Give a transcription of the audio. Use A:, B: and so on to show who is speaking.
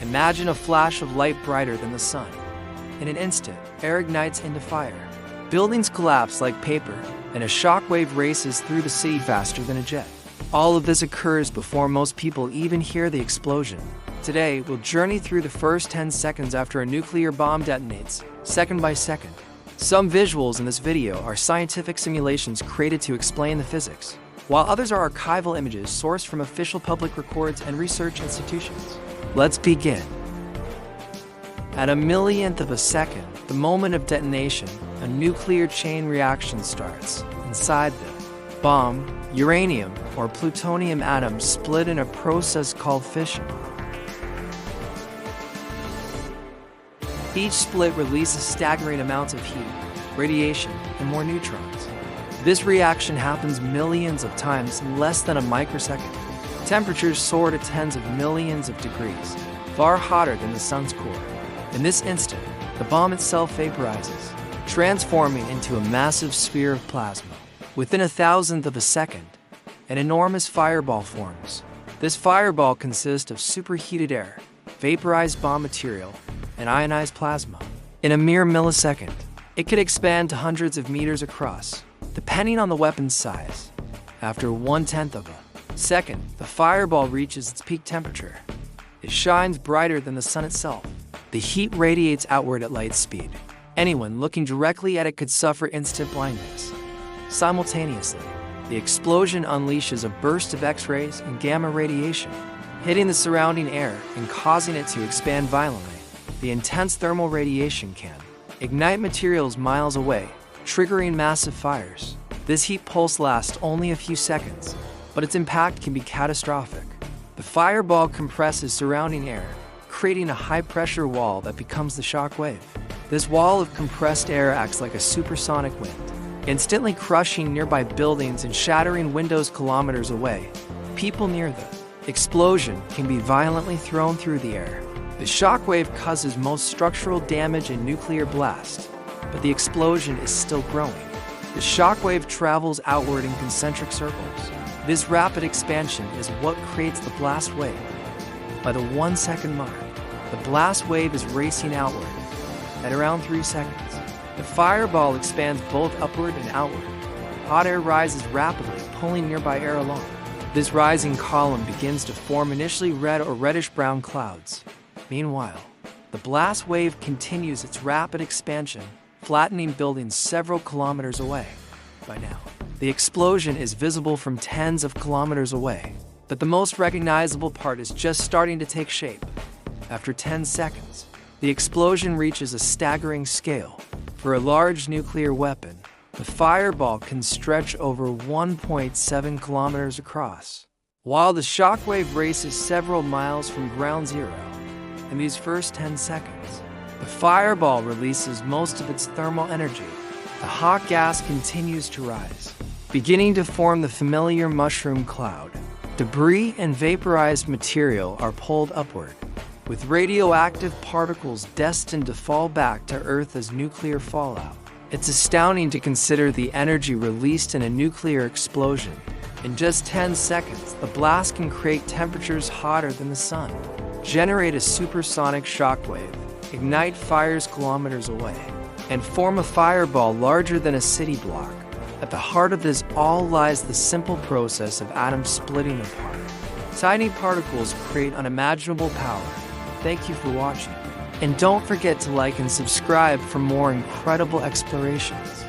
A: Imagine a flash of light brighter than the sun. In an instant, air ignites into fire. Buildings collapse like paper, and a shockwave races through the city faster than a jet. All of this occurs before most people even hear the explosion. Today, we'll journey through the first 10 seconds after a nuclear bomb detonates, second by second. Some visuals in this video are scientific simulations created to explain the physics, while others are archival images sourced from official public records and research institutions. Let's begin. At a millionth of a second, the moment of detonation, a nuclear chain reaction starts. Inside the bomb, uranium or plutonium atoms split in a process called fission. Each split releases staggering amounts of heat, radiation, and more neutrons. This reaction happens millions of times in less than a microsecond. Temperatures soar to tens of millions of degrees, far hotter than the sun's core. In this instant, the bomb itself vaporizes, transforming into a massive sphere of plasma. Within a thousandth of a second, an enormous fireball forms. This fireball consists of superheated air, vaporized bomb material, and ionized plasma. In a mere millisecond, it could expand to hundreds of meters across, depending on the weapon's size. After 1/10 of a second, the fireball reaches its peak temperature. It shines brighter than the sun itself. The heat radiates outward at light speed. Anyone looking directly at it could suffer instant blindness. Simultaneously, the explosion unleashes a burst of X-rays and gamma radiation, hitting the surrounding air and causing it to expand violently. The intense thermal radiation can ignite materials miles away, triggering massive fires. This heat pulse lasts only a few seconds, but its impact can be catastrophic. The fireball compresses surrounding air, creating a high-pressure wall that becomes the shockwave. This wall of compressed air acts like a supersonic wind, instantly crushing nearby buildings and shattering windows kilometers away. People near the explosion can be violently thrown through the air. The shockwave causes most structural damage in nuclear blast, but the explosion is still growing. The shockwave travels outward in concentric circles. This rapid expansion is what creates the blast wave. By the 1 second mark, the blast wave is racing outward. At around 3 seconds, the fireball expands both upward and outward. Hot air rises rapidly, pulling nearby air along. This rising column begins to form initially red or reddish-brown clouds. Meanwhile, the blast wave continues its rapid expansion, flattening buildings several kilometers away. By now, the explosion is visible from tens of kilometers away, but the most recognizable part is just starting to take shape. After 10 seconds, the explosion reaches a staggering scale. For a large nuclear weapon, the fireball can stretch over 1.7 kilometers across, while the shockwave races several miles from ground zero. In these first 10 seconds, the fireball releases most of its thermal energy. The hot gas continues to rise, beginning to form the familiar mushroom cloud. Debris and vaporized material are pulled upward, with radioactive particles destined to fall back to Earth as nuclear fallout. It's astounding to consider the energy released in a nuclear explosion. In just 10 seconds, the blast can create temperatures hotter than the sun, generate a supersonic shockwave, ignite fires kilometers away, and form a fireball larger than a city block. At the heart of this all lies the simple process of atoms splitting apart. Tiny particles create unimaginable power. Thank you for watching. And don't forget to like and subscribe for more incredible explorations.